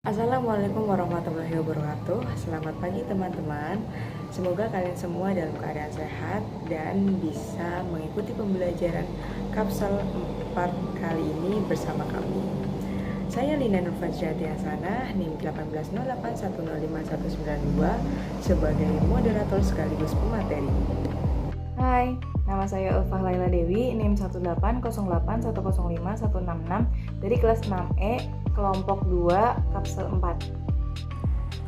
Assalamualaikum warahmatullahi wabarakatuh. Selamat pagi teman-teman. Semoga kalian semua dalam keadaan sehat dan bisa mengikuti pembelajaran Kapsel 4 kali ini bersama kami. Saya Lina Nurfazjati Hasanah, NIM 18081051192 sebagai moderator sekaligus pemateri. Hai, nama saya Ulfah Laila Dewi, NIM 18081051666 dari kelas 6E, kelompok 2, kapsel 4.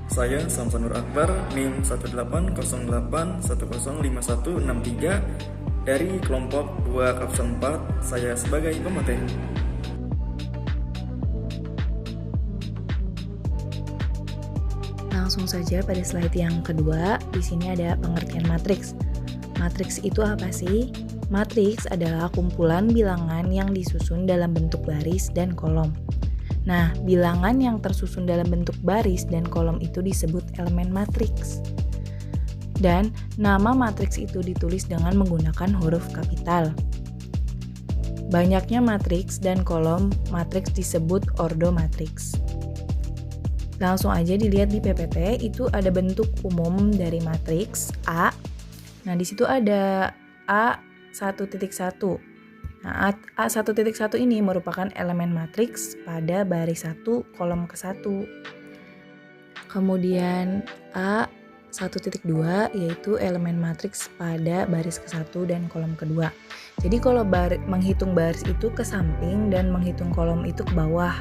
Saya Samsanur Akbar, NIM 18081051163 dari kelompok 2 kapsel 4, saya sebagai pemateri. Langsung saja pada slide yang kedua, di sini ada pengertian matriks. Matriks itu apa sih? Matriks adalah kumpulan bilangan yang disusun dalam bentuk baris dan kolom. Nah, bilangan yang tersusun dalam bentuk baris dan kolom itu disebut elemen matriks. Dan nama matriks itu ditulis dengan menggunakan huruf kapital. Banyaknya matriks dan kolom matriks disebut ordo matriks. Langsung aja dilihat di PPT, itu ada bentuk umum dari matriks A. Nah, di situ ada A1.1. Nah, A1.1 ini merupakan elemen matriks pada baris 1 kolom ke-1. Kemudian A1.2 yaitu elemen matriks pada baris ke-1 dan kolom kedua. Jadi kalau menghitung baris itu ke samping dan menghitung kolom itu ke bawah.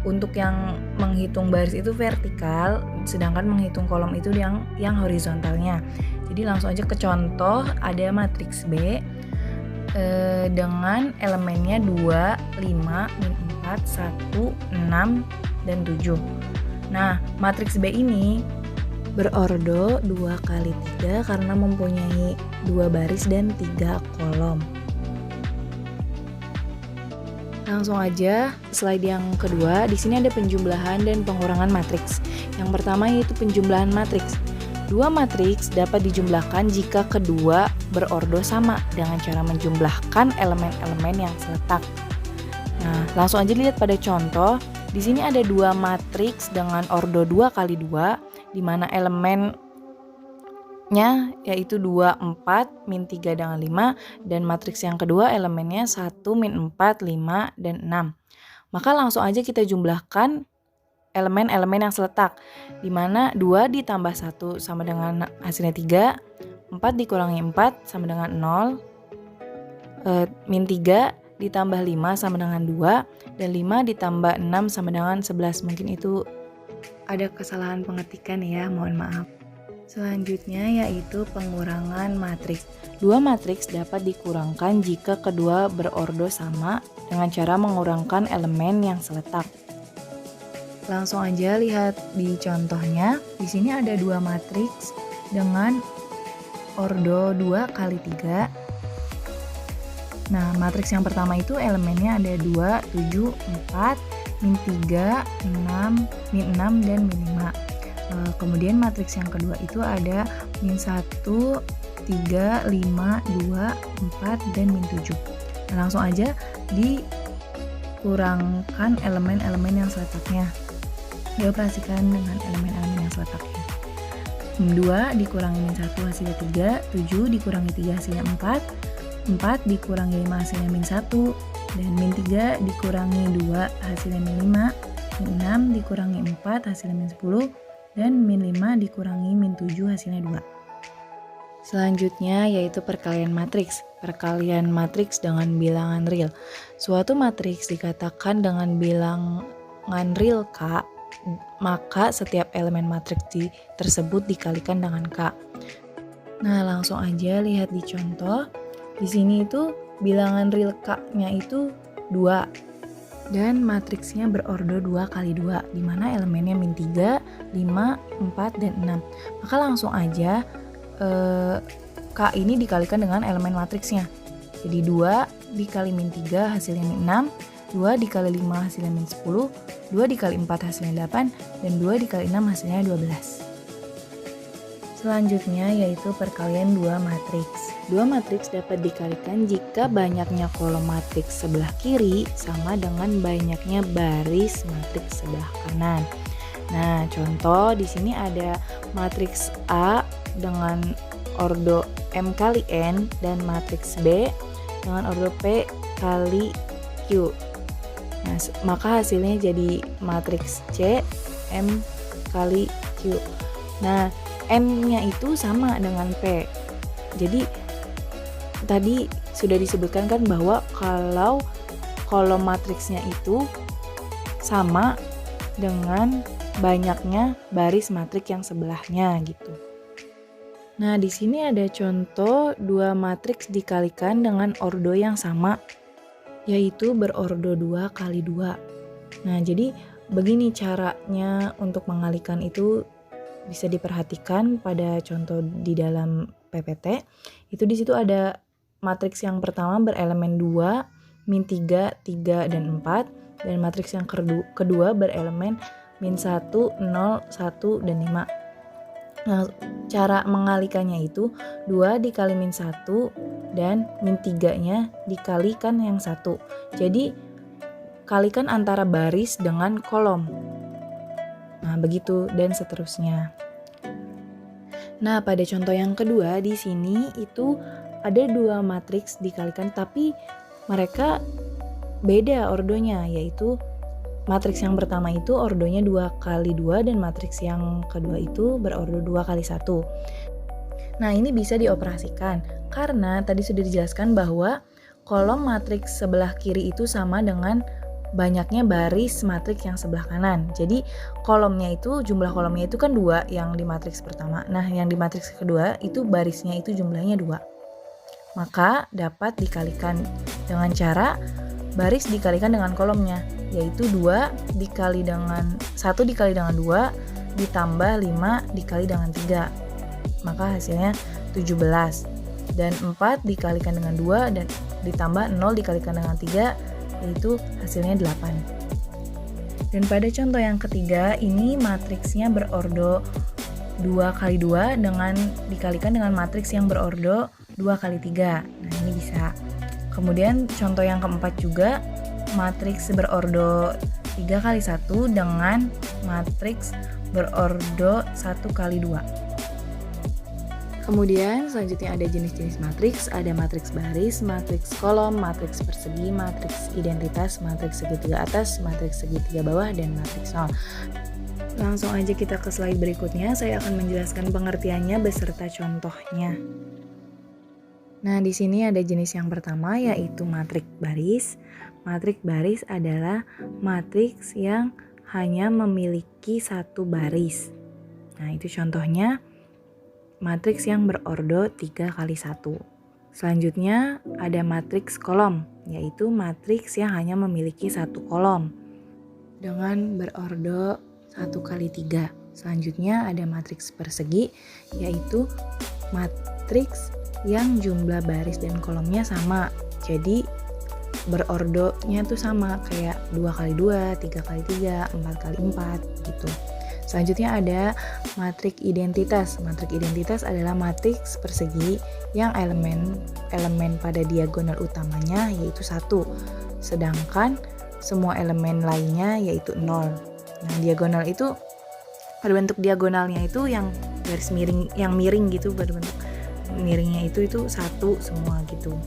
Untuk yang menghitung baris itu vertikal, sedangkan menghitung kolom itu yang horizontalnya. Jadi langsung aja ke contoh, ada matriks B dengan elemennya 2, 5, min 4, 1, 6, dan 7. Nah, matriks B ini berordo 2 kali 3 karena mempunyai 2 baris dan 3 kolom. Langsung aja slide yang kedua, di sini ada penjumlahan dan pengurangan matriks. Yang pertama yaitu penjumlahan matriks. Dua matriks dapat dijumlahkan jika kedua berordo sama dengan cara menjumlahkan elemen-elemen yang seletak. Nah, langsung aja lihat pada contoh. Di sini ada dua matriks dengan ordo 2 kali 2, di mana elemennya yaitu 2, 4, min 3 dengan 5, dan matriks yang kedua elemennya 1, min 4, 5, dan 6. Maka langsung aja kita jumlahkan elemen-elemen yang seletak, di mana 2 ditambah 1 sama dengan hasilnya 3, 4 dikurangi 4 sama dengan 0, min 3 ditambah 5 sama dengan 2, dan 5 ditambah 6 sama dengan 11. Mungkin itu ada kesalahan pengetikan ya, mohon maaf. Selanjutnya yaitu pengurangan matriks. Dua matriks dapat dikurangkan jika kedua berordo sama dengan cara mengurangkan elemen yang seletak. Langsung aja lihat di contohnya. Di sini ada dua matriks dengan ordo 2 kali 3. Nah, matriks yang pertama itu elemennya ada 2, 7, 4, min 3, 6, min 6, dan min 5. Kemudian matriks yang kedua itu ada min 1, 3, 5, 2, 4, dan min 7. Nah, langsung aja dikurangkan elemen-elemen yang seletaknya. Dioperasikan dengan elemen-elemen yang seletaknya. Min 2 dikurangi min 1 hasilnya 3, 7 dikurangi 3 hasilnya 4, 4 dikurangi 5 hasilnya min 1, dan min 3 dikurangi 2 hasilnya min 5, min 6 dikurangi 4 hasilnya min 10, dan min 5 dikurangi min 7 hasilnya 2. Selanjutnya yaitu perkalian matriks. Perkalian matriks dengan bilangan real. Suatu matriks dikatakan dengan bilangan real K, maka setiap elemen matriks tersebut dikalikan dengan K. Nah, langsung aja lihat di contoh. Di sini itu bilangan real K-nya itu 2. Dan matriksnya berordo 2 kali 2, di mana elemennya min 3, 5, 4, dan 6. Maka langsung aja K ini dikalikan dengan elemen matriksnya. Jadi 2 dikali min 3 hasilnya min 6, 2 dikali 5 hasilnya min 10, 2 dikali 4 hasilnya 8, dan 2 dikali 6 hasilnya 12. Selanjutnya yaitu perkalian dua matriks. Dua matriks dapat dikalikan jika banyaknya kolom matriks sebelah kiri sama dengan banyaknya baris matriks sebelah kanan. Nah, contoh di sini ada matriks A dengan ordo M kali N dan matriks B dengan ordo P kali Q. Nah, maka hasilnya jadi matriks C M kali Q. Nah, M-nya itu sama dengan P. Jadi tadi sudah disebutkan kan bahwa kalau kolom matriksnya itu sama dengan banyaknya baris matriks yang sebelahnya gitu. Nah, di sini ada contoh dua matriks dikalikan dengan ordo yang sama, yaitu berordo 2 kali 2. Nah, jadi begini caranya untuk mengalikan itu bisa diperhatikan pada contoh di dalam PPT. Itu di situ ada matriks yang pertama berelemen 2, min 3, 3, dan 4. Dan matriks yang kedua berelemen min 1, 0, 1, dan 5. Nah, cara mengalikannya itu 2 dikali min 1 dan min 3-nya dikalikan yang 1. Jadi, kalikan antara baris dengan kolom. Nah, begitu dan seterusnya. Nah, pada contoh yang kedua di sini itu ada dua matriks dikalikan tapi mereka beda ordonya, yaitu matriks yang pertama itu ordonya 2 kali 2 dan matriks yang kedua itu berordo 2 kali 1. Nah, ini bisa dioperasikan karena tadi sudah dijelaskan bahwa kolom matriks sebelah kiri itu sama dengan banyaknya baris matriks yang sebelah kanan. Jadi kolomnya itu, jumlah kolomnya itu kan 2 yang di matriks pertama. Nah, yang di matriks kedua itu barisnya itu jumlahnya 2. Maka dapat dikalikan dengan cara baris dikalikan dengan kolomnya, yaitu 2 dikali dengan 1 dikali dengan 2 ditambah 5 dikali dengan 3. Maka hasilnya 17. Dan 4 dikalikan dengan 2 dan ditambah 0 dikalikan dengan 3, yaitu hasilnya 8. Dan pada contoh yang ketiga ini matriksnya berordo 2 kali 2 dengan dikalikan dengan matriks yang berordo 2 kali 3. Nah, ini bisa. Kemudian contoh yang keempat juga matriks berordo 3 kali 1 dengan matriks berordo 1 kali 2. Kemudian selanjutnya ada jenis-jenis matriks, ada matriks baris, matriks kolom, matriks persegi, matriks identitas, matriks segitiga atas, matriks segitiga bawah, dan matriks nol. Langsung aja kita ke slide berikutnya, saya akan menjelaskan pengertiannya beserta contohnya. Nah, di sini ada jenis yang pertama yaitu matriks baris. Matriks baris adalah matriks yang hanya memiliki satu baris. Nah, itu contohnya matriks yang berordo 3 kali 1. Selanjutnya ada matriks kolom, yaitu matriks yang hanya memiliki satu kolom dengan berordo 1 kali 3. Selanjutnya ada matriks persegi, yaitu matriks yang jumlah baris dan kolomnya sama. Jadi berordonya tuh sama kayak 2 kali 2, 3 kali 3, 4 kali 4 gitu. Selanjutnya ada matriks identitas. Matriks identitas adalah matriks persegi yang elemen pada diagonal utamanya yaitu 1, sedangkan semua elemen lainnya yaitu 0. Nah, diagonal itu berbentuk diagonalnya itu yang garis miring, yang miring gitu, berbentuk miringnya itu 1 semua gitu.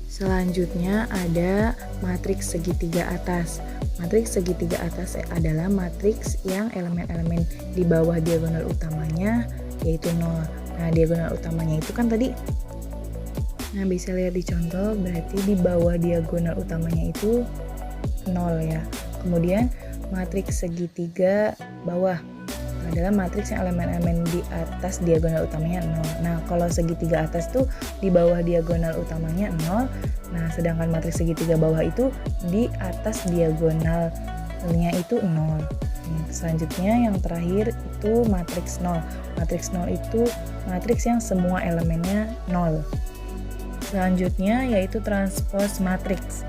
Selanjutnya ada matriks segitiga atas. Matriks segitiga atas adalah matriks yang elemen-elemen di bawah diagonal utamanya yaitu 0. Nah, diagonal utamanya itu kan tadi, nah bisa lihat di contoh, berarti di bawah diagonal utamanya itu 0 ya. Kemudian matriks segitiga bawah adalah matriks yang elemen-elemen di atas diagonal utamanya 0. Nah, kalau segitiga atas tuh di bawah diagonal utamanya 0. Nah, sedangkan matriks segitiga bawah itu di atas diagonalnya itu 0. Selanjutnya yang terakhir itu matriks 0. Matriks 0 itu matriks yang semua elemennya 0. Selanjutnya yaitu transpose matriks.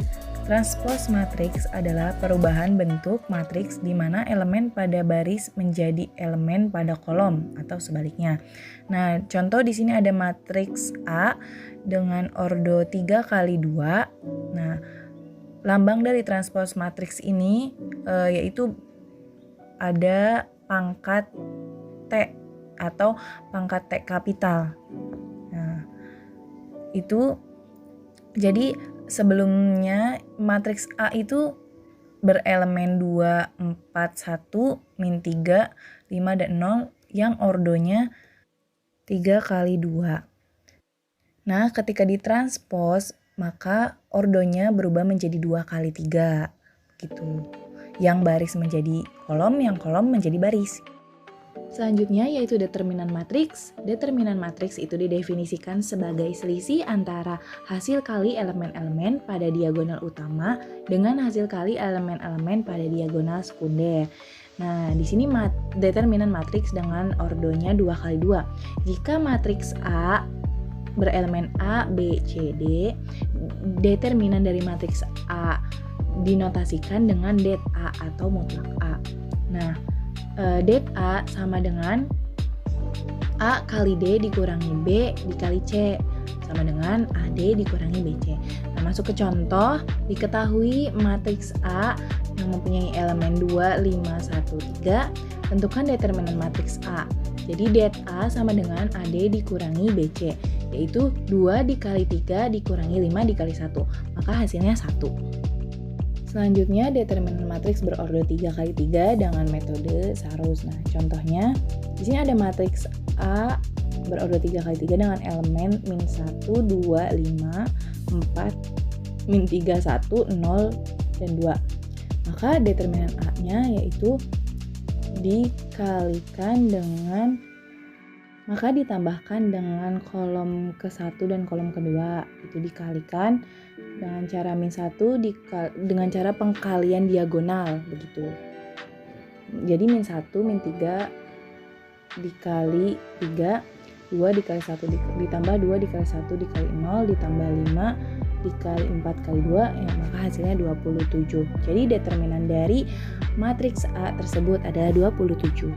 Transpose matriks adalah perubahan bentuk matriks di mana elemen pada baris menjadi elemen pada kolom atau sebaliknya. Nah, contoh di sini ada matriks A dengan ordo 3 kali 2. Nah, lambang dari transpose matriks ini yaitu ada pangkat T atau pangkat T kapital. Nah, itu jadi sebelumnya matriks A itu berelemen 2, 4, 1, min 3, 5, dan 0 yang ordonya 3 kali 2. Nah, ketika ditranspos, maka ordonya berubah menjadi 2 kali 3 gitu. Yang baris menjadi kolom, yang kolom menjadi baris. Selanjutnya yaitu determinan matriks. Determinan matriks itu didefinisikan sebagai selisih antara hasil kali elemen-elemen pada diagonal utama dengan hasil kali elemen-elemen pada diagonal sekunder. Nah, di sini determinan matriks dengan ordonya 2 kali 2. Jika matriks A berelemen A, B, C, D, determinan dari matriks A dinotasikan dengan det A atau mutlak A. Nah, det A sama dengan A kali D dikurangi B dikali C sama dengan AD dikurangi BC. Nah, masuk ke contoh, diketahui matriks A yang mempunyai elemen 2, 5, 1, 3, tentukan determinan matriks A. Jadi det A sama dengan AD dikurangi BC, yaitu 2 dikali 3 dikurangi 5 dikali 1, maka hasilnya 1. Selanjutnya, determinan matriks berordo 3 kali 3 dengan metode Sarus. Nah, contohnya, di sini ada matriks A berordo 3 kali 3 dengan elemen min 1, 2, 5, 4, min 3, 1, 0, dan 2. Maka determinan A-nya yaitu dikalikan dengan, maka ditambahkan dengan kolom ke-1 dan kolom kedua. Itu dikalikan dengan cara min 1 dengan cara pengkalian diagonal begitu. Jadi min 1 min 3 dikali 3, 2 dikali 1 ditambah 2 dikali 1 dikali 0 ditambah 5 dikali 4 kali 2, ya, maka hasilnya 27. Jadi determinan dari matriks A tersebut adalah 27.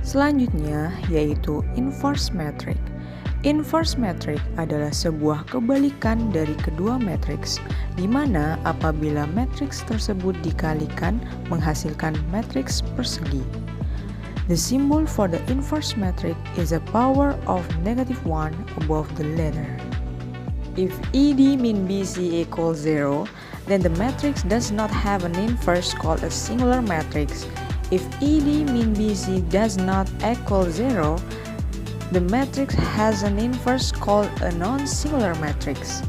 Selanjutnya yaitu inverse matrix. Inverse matrix adalah sebuah kebalikan dari kedua matriks, di mana apabila matriks tersebut dikalikan menghasilkan matriks persegi. The symbol for the inverse matrix is a power of -1 above the letter. If ED min BC equals 0, then the matrix does not have an inverse called a singular matrix. If ED min BC does not equal 0, the matrix has an inverse called a non-singular matrix.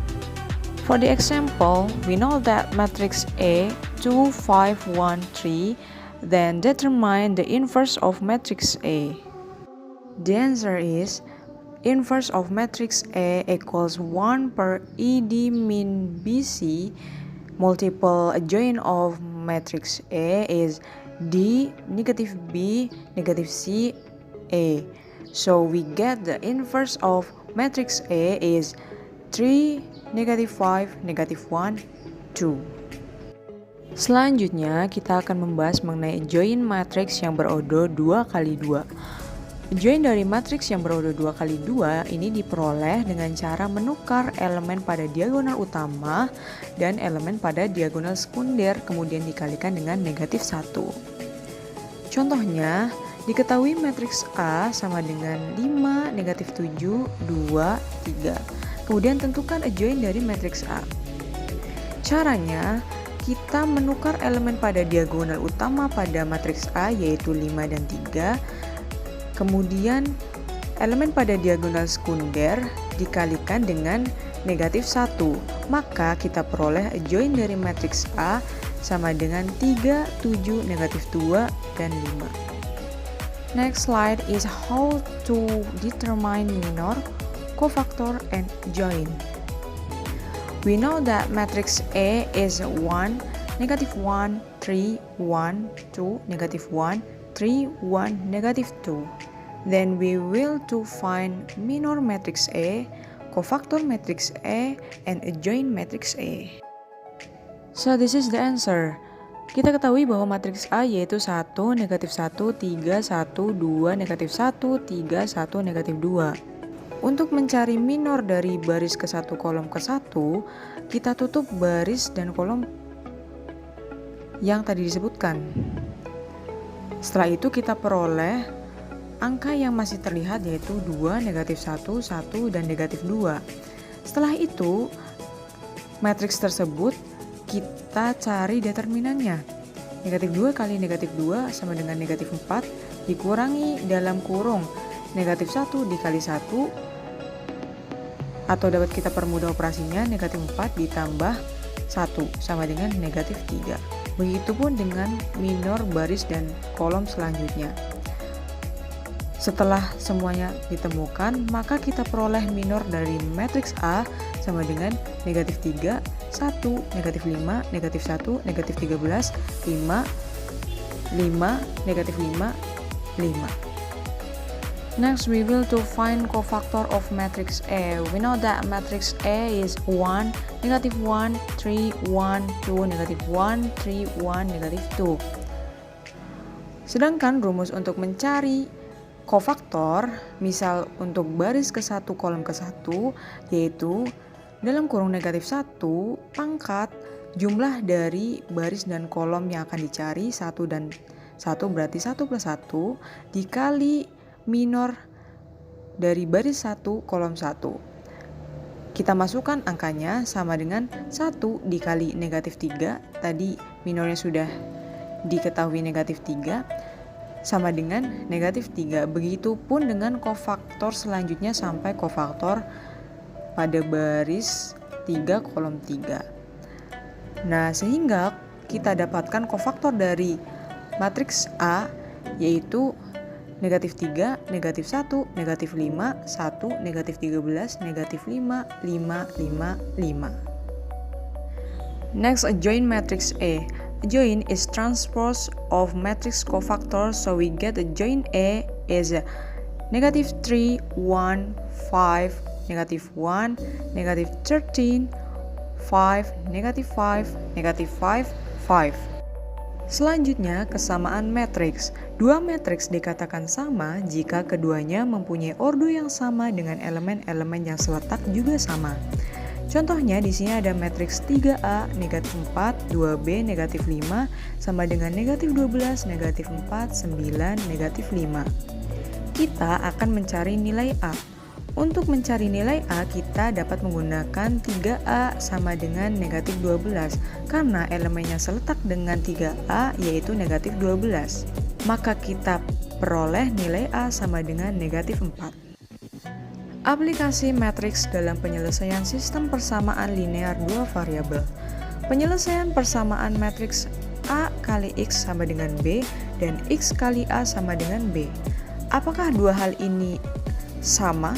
For the example, we know that matrix A 2, 5, 1, 3, then determine the inverse of matrix A. The answer is inverse of matrix A equals 1 per ED min BC multiple adjoint of matrix A is D, negative B, negative C, A. So we get the inverse of matrix A is 3, negative 5, negative 1, 2. Selanjutnya kita akan membahas mengenai adjoint matriks yang berordo 2 kali 2. Adjoint dari matriks yang berordo 2 kali 2 ini diperoleh dengan cara menukar elemen pada diagonal utama dan elemen pada diagonal sekunder kemudian dikalikan dengan negatif 1. Contohnya, diketahui matriks A sama dengan 5, negatif 7, 2, 3. Kemudian tentukan adjoint dari matriks A. Caranya, kita menukar elemen pada diagonal utama pada matriks A yaitu 5 dan 3. Kemudian elemen pada diagonal sekunder dikalikan dengan negatif 1. Maka kita peroleh adjoint dari matriks A sama dengan 3, 7, negatif 2, dan 5. Next slide is how to determine minor, cofactor, and adjoint. We know that matrix A is 1, negative 1, 3, 1, 2, negative 1, 3, 1, negative 2. Then we will to find minor matrix A, cofactor matrix A, and adjoint matrix A. So this is the answer. Kita ketahui bahwa matriks A yaitu 1, negatif 1, 3, 1, 2, negatif 1, 3, 1, negatif 2. Untuk mencari minor dari baris ke-1 kolom ke-1, kita tutup baris dan kolom yang tadi disebutkan. Setelah itu kita peroleh angka yang masih terlihat yaitu 2, negatif 1, 1, dan negatif 2. Setelah itu, matriks tersebut kita cari determinannya. Negatif 2 kali negatif 2 sama dengan negatif 4 dikurangi dalam kurung negatif 1 dikali 1, atau dapat kita permudah operasinya, negatif 4 ditambah 1 sama dengan negatif 3. Begitupun dengan minor baris dan kolom selanjutnya. Setelah semuanya ditemukan, maka kita peroleh minor dari matriks A sama dengan negatif 3, 1, negatif 5, negatif 1, negatif 13, 5, 5, negatif 5, 5. Next, we will to find cofactor of matrix A. We know that matrix A is 1, negative 1, 3, 1, 2, negative 1, 3, 1, negative 2. Sedangkan rumus untuk mencari cofactor, misal untuk baris ke-1 kolom ke-1, yaitu dalam kurung negatif 1 pangkat jumlah dari baris dan kolom yang akan dicari, 1 dan 1 berarti 1 plus 1 dikali minor dari baris 1 kolom 1. Kita masukkan angkanya sama dengan 1 dikali negatif 3, tadi minornya sudah diketahui negatif 3, sama dengan negatif 3. Begitupun dengan kofaktor selanjutnya sampai kofaktor pada baris 3 kolom 3. Nah, sehingga kita dapatkan kofaktor dari matriks A yaitu negatif 3, negatif 1, negatif 5, 1, negatif 13, negatif 5, 5, 5, 5. Next, join matrix A. Join is transpose of matrix cofactors, so we get a join A is negative 3, 1, 5, negative 1, negative 13, 5, negative 5, negative 5, 5. Selanjutnya, kesamaan matriks. Dua matriks dikatakan sama jika keduanya mempunyai ordo yang sama dengan elemen-elemen yang seletak juga sama. Contohnya di sini ada matriks 3A, negatif 4, 2B, negatif 5, sama dengan negatif 12, negatif 4, 9, negatif 5. Kita akan mencari nilai A. Untuk mencari nilai A, kita dapat menggunakan 3A sama dengan negatif 12, karena elemennya seletak dengan 3A yaitu negatif 12. Maka kita peroleh nilai A sama dengan negatif 4. Aplikasi matriks dalam penyelesaian sistem persamaan linear dua variabel. Penyelesaian persamaan matriks A kali X sama dengan B dan X kali A sama dengan B. Apakah dua hal ini sama?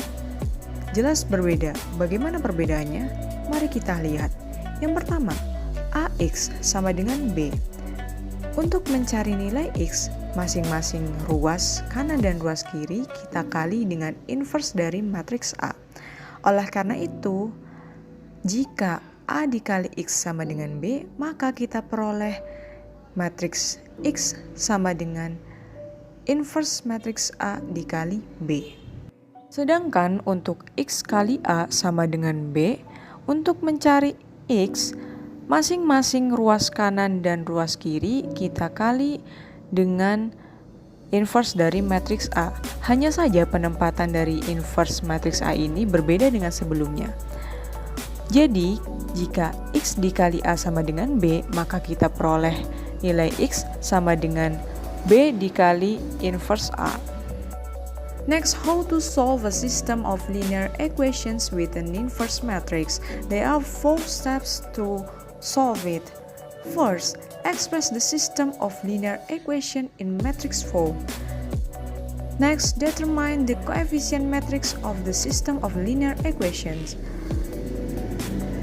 Jelas berbeda. Bagaimana perbedaannya? Mari kita lihat. Yang pertama, AX sama dengan B. Untuk mencari nilai X, masing-masing ruas kanan dan ruas kiri kita kali dengan inverse dari matriks A. Oleh karena itu, jika A dikali X sama dengan B, maka kita peroleh matriks X sama dengan inverse matriks A dikali B. Sedangkan untuk X kali A sama dengan B, untuk mencari X, masing-masing ruas kanan dan ruas kiri kita kali dengan inverse dari matriks A. Hanya saja penempatan dari inverse matriks A ini berbeda dengan sebelumnya. Jadi, jika X dikali A sama dengan B, maka kita peroleh nilai X sama dengan B dikali inverse A. Next, how to solve a system of linear equations with an inverse matrix. There are 4 steps to solve it. First, express the system of linear equation in matrix form. Next, determine the coefficient matrix of the system of linear equations.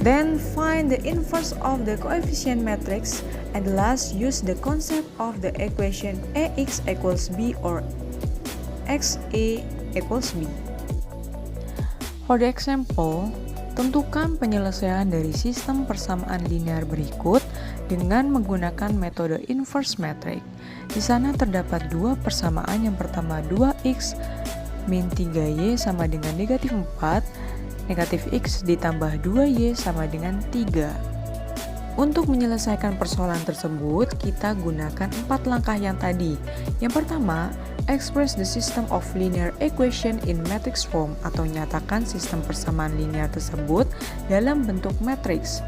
Then, find the inverse of the coefficient matrix. And last, use the concept of the equation AX equals B or XA equals B. For the example, tentukan penyelesaian dari sistem persamaan linear berikut dengan menggunakan metode inverse matrix. Di sana terdapat dua persamaan. Yang pertama 2x min 3y sama dengan negatif 4, negatif x ditambah 2y sama dengan 3. Untuk menyelesaikan persoalan tersebut, kita gunakan 4 langkah yang tadi. Yang pertama, express the system of linear equation in matrix form, atau nyatakan sistem persamaan linear tersebut dalam bentuk matriks.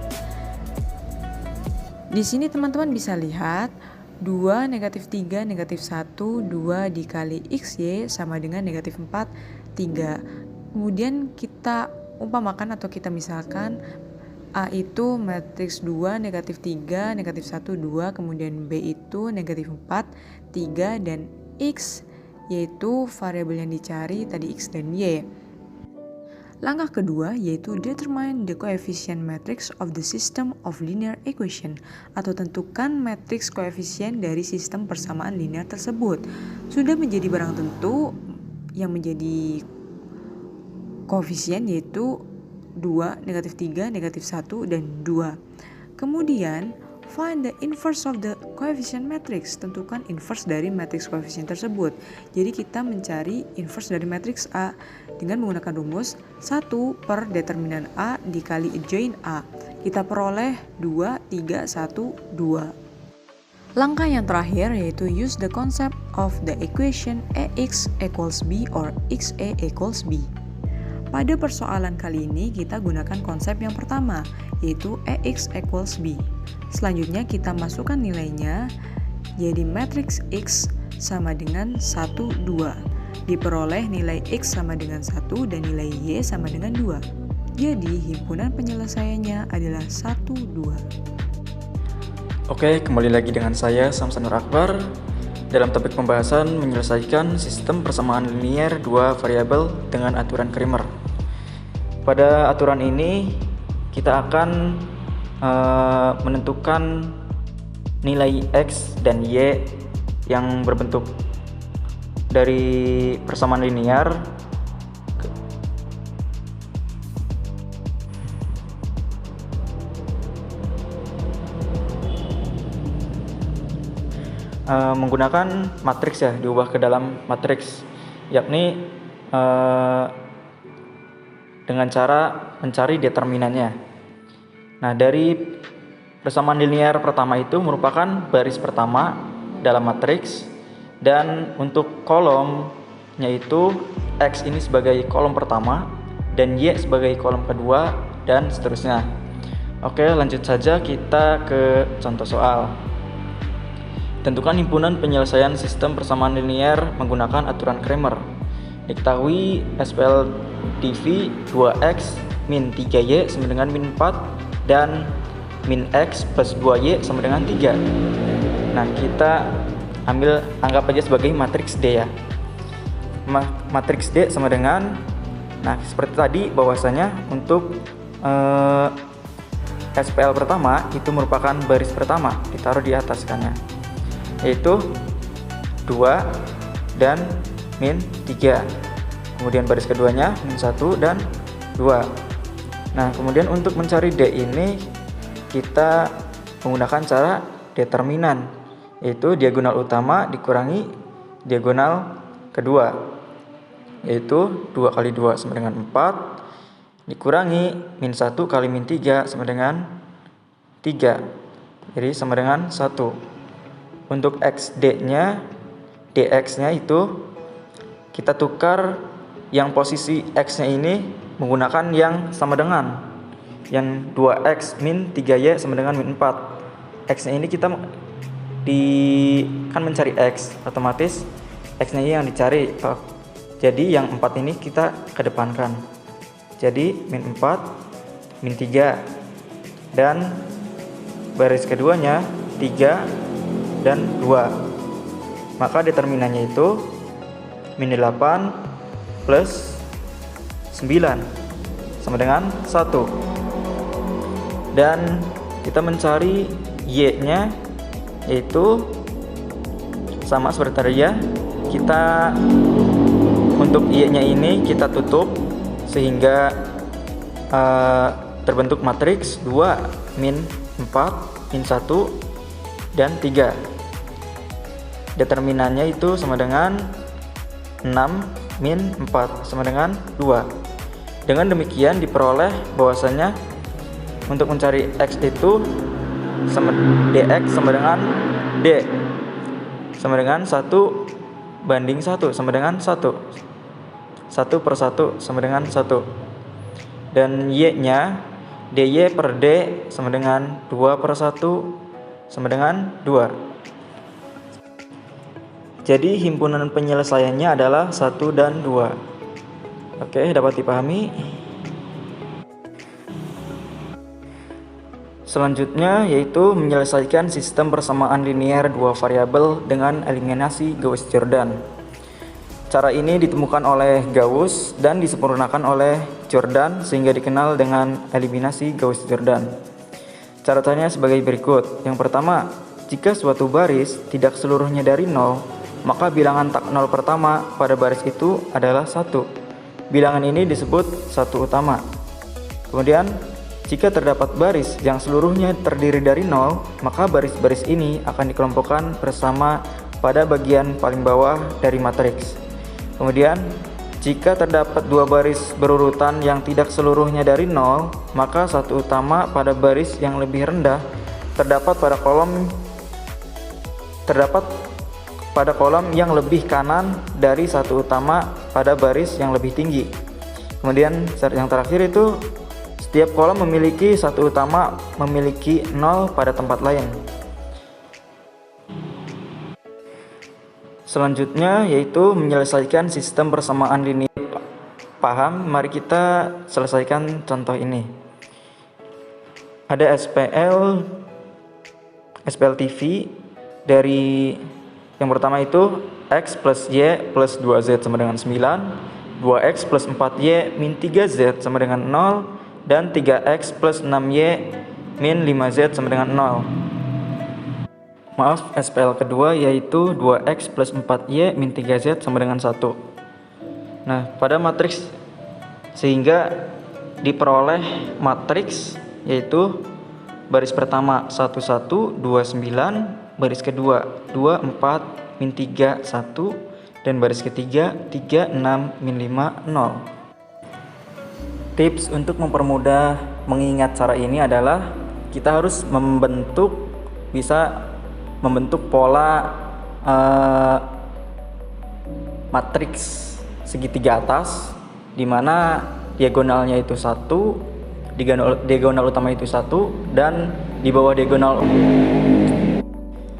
Di sini teman-teman bisa lihat 2, negatif 3, negatif 1, 2 dikali xy sama dengan negatif 4, 3. Kemudian kita umpamakan atau kita misalkan A itu matriks 2, negatif 3, negatif 1, 2, kemudian B itu negatif 4, 3, dan X yaitu variabel yang dicari tadi X dan Y. Langkah kedua yaitu determine the coefficient matrix of the system of linear equation, atau tentukan matriks koefisien dari sistem persamaan linear tersebut. Sudah menjadi barang tentu yang menjadi koefisien yaitu 2, negatif 3, negatif 1, dan 2. Kemudian find the inverse of the coefficient matrix. Tentukan inverse dari matriks koefisien tersebut. Jadi kita mencari inverse dari matriks A dengan menggunakan rumus 1 per determinan A dikali adjoint A. Kita peroleh 2, 3, 1, 2. Langkah yang terakhir yaitu use the concept of the equation AX equals B or XA equals B. Pada persoalan kali ini kita gunakan konsep yang pertama, yaitu AX equals B. Selanjutnya kita masukkan nilainya, jadi matriks X sama dengan 1, 2. Diperoleh nilai X sama dengan 1 dan nilai Y sama dengan 2. Jadi himpunan penyelesaiannya adalah 1, 2. Oke, kembali lagi dengan saya Samsanur Akbar dalam topik pembahasan menyelesaikan sistem persamaan linear dua variabel dengan aturan Cramer. Pada aturan ini kita akan menentukan nilai X dan Y yang berbentuk dari persamaan linear menggunakan matriks ya, diubah ke dalam matriks, yakni dengan cara mencari determinannya. Nah, dari persamaan linear pertama itu merupakan baris pertama dalam matriks, dan untuk kolomnya itu X ini sebagai kolom pertama dan Y sebagai kolom kedua, dan seterusnya. Oke, lanjut saja kita ke contoh soal. Tentukan himpunan penyelesaian sistem persamaan linear menggunakan aturan Cramer. Diketahui SPL DV 2X min 3Y sama dengan min 4 dan min X plus 2Y sama dengan 3. Nah, kita anggap aja sebagai matriks D ya. Matriks D sama dengan, nah seperti tadi bahwasanya untuk SPL pertama itu merupakan baris pertama, ditaruh di atas kannya, yaitu 2 dan min 3. Kemudian baris keduanya min 1 dan 2. Nah, kemudian untuk mencari D ini kita menggunakan cara determinan, yaitu diagonal utama dikurangi diagonal kedua, yaitu 2 kali 2 sama dengan 4 dikurangi min 1 kali min 3 sama dengan 3, jadi sama dengan 1. Untuk XD-nya, DX-nya itu kita tukar yang posisi X-nya ini menggunakan yang sama dengan, yang 2X min 3Y sama dengan min 4. X-nya ini kita kan mencari X, otomatis X-nya ini yang dicari. Jadi yang 4 ini kita kedepankan. Jadi min 4, min 3, dan baris keduanya 3 dan 2. Maka determinannya itu min 8 plus 9 sama dengan 1. Dan kita mencari Y-nya, yaitu sama seperti tadi ya. Kita untuk Y-nya ini kita tutup sehingga terbentuk matriks 2 min 4 min 1, dan 3. Determinannya itu sama dengan 6 min 4 sama dengan 2. Dengan demikian diperoleh bahwasanya untuk mencari X itu dx sama dengan D sama dengan 1 banding 1 sama dengan 1. 1 per 1 sama dengan 1. Dan Y-nya dy per D sama dengan 2 per 1 sama dengan 2. Jadi himpunan penyelesaiannya adalah 1 dan 2. Oke, dapat dipahami. Selanjutnya yaitu menyelesaikan sistem persamaan linear dua variabel dengan eliminasi Gauss-Jordan. Cara ini ditemukan oleh Gauss dan disempurnakan oleh Jordan sehingga dikenal dengan eliminasi Gauss-Jordan. Caranya sebagai berikut. Yang pertama, jika suatu baris tidak seluruhnya dari 0, maka bilangan tak 0 pertama pada baris itu adalah 1. Bilangan ini disebut satu utama. Kemudian, jika terdapat baris yang seluruhnya terdiri dari 0, maka baris-baris ini akan dikelompokkan bersama pada bagian paling bawah dari matriks. Kemudian, jika terdapat dua baris berurutan yang tidak seluruhnya dari 0, maka satu utama pada baris yang lebih rendah terdapat pada kolom yang lebih kanan dari satu utama pada baris yang lebih tinggi. Kemudian yang terakhir itu setiap kolom memiliki satu utama memiliki 0 pada tempat lain. Selanjutnya yaitu menyelesaikan sistem persamaan linear. Paham? Mari kita selesaikan contoh ini. Ada SPL TV dari yang pertama itu X plus Y plus 2Z sama dengan 9, 2X plus 4Y min 3Z sama dengan 0, dan 3X plus 6Y min 5Z sama dengan 0. Maaf, SPL kedua yaitu 2X plus 4Y min 3Z sama dengan 1. Nah, pada matriks sehingga diperoleh matriks yaitu baris pertama 1 1 2 9, baris kedua 2 4 min 3 1, dan baris ketiga 3 6 min 5 0. Tips untuk mempermudah mengingat cara ini adalah kita harus bisa membentuk pola matriks segitiga atas, di mana diagonalnya itu 1, diagonal utama itu 1, dan di bawah diagonal.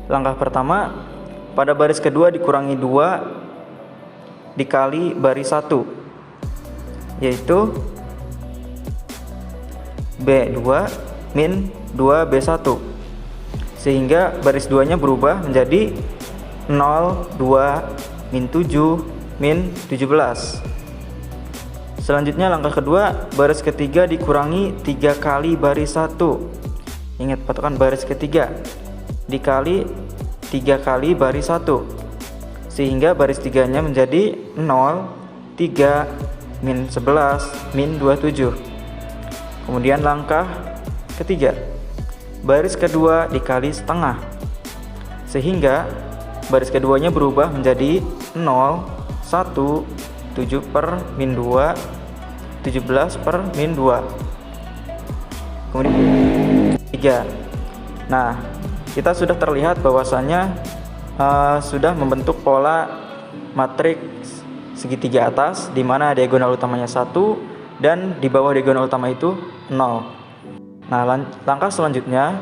Langkah pertama, pada baris kedua dikurangi 2 dikali baris 1, yaitu B2 min 2B1, sehingga baris 2 nya berubah menjadi 0 2 min 7 min 17. Selanjutnya langkah kedua, baris ketiga dikurangi 3 kali baris 1. Ingat, patokan baris ketiga dikali 3 kali baris 1, sehingga baris 3 nya menjadi 0 3 min 11 min 27. Kemudian langkah ketiga, baris kedua dikali setengah, sehingga baris keduanya berubah menjadi 0 1 7 per min 2 17 per min 2. Kemudian 3. Nah, kita sudah terlihat bahwasannya sudah membentuk pola matriks segitiga atas, di mana diagonal utamanya 1 dan di bawah diagonal utama itu 0. Nah, langkah selanjutnya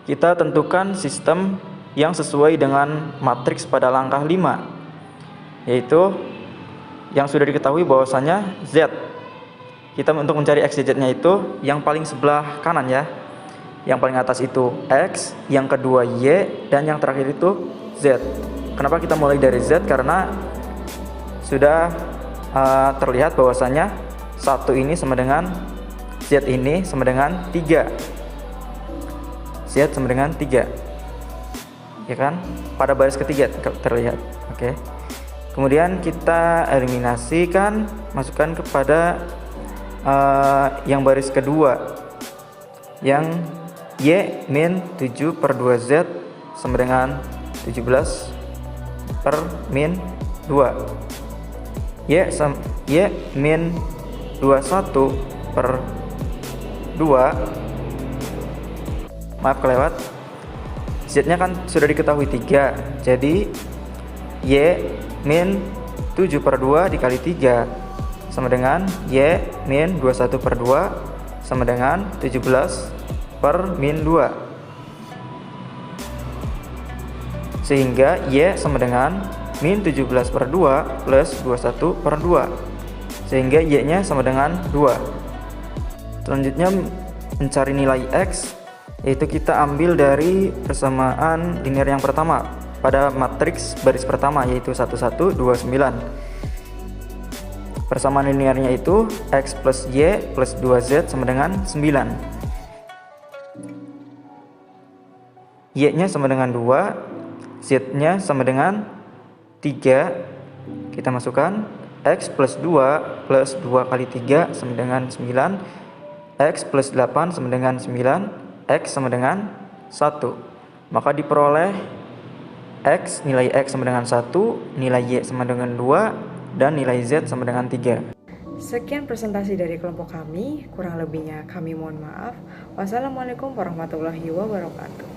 kita tentukan sistem yang sesuai dengan matriks pada langkah 5, yaitu yang sudah diketahui bahwasanya Z. Kita untuk mencari X Z-nya itu yang paling sebelah kanan ya. Yang paling atas itu X, yang kedua Y, dan yang terakhir itu Z. Kenapa kita mulai dari Z? Karena sudah terlihat bahwasanya 1 ini sama dengan Z ini sama dengan 3. Z sama dengan 3. Ya kan? Pada baris ketiga terlihat. Oke. Kemudian kita eliminasikan, masukkan kepada yang baris kedua yang Y min 7 per 2Z sama dengan 17 per min 2. Y min 21 per 2, maaf kelewat, Z nya kan sudah diketahui 3, jadi Y min 7 per 2 dikali 3 sama dengan Y min 21 per 2 sama dengan 17 per min 2, sehingga Y sama dengan min 17 per 2 plus 21 per 2, sehingga Y nya sama dengan 2. Selanjutnya mencari nilai X, yaitu kita ambil dari persamaan linear yang pertama pada matriks baris pertama, yaitu 1, 1, 2, 9. Persamaan linearnya itu X plus Y plus 2Z sama dengan 9. Y nya sama dengan 2, Z nya sama dengan 3. Kita masukkan X plus 2 plus 2 kali 3 sama dengan 9, X plus 8 sama dengan 9, X sama dengan 1. Maka diperoleh X, nilai X sama dengan 1, nilai Y sama dengan 2, dan nilai Z sama dengan 3. Sekian presentasi dari kelompok kami, kurang lebihnya kami mohon maaf. Wassalamualaikum warahmatullahi wabarakatuh.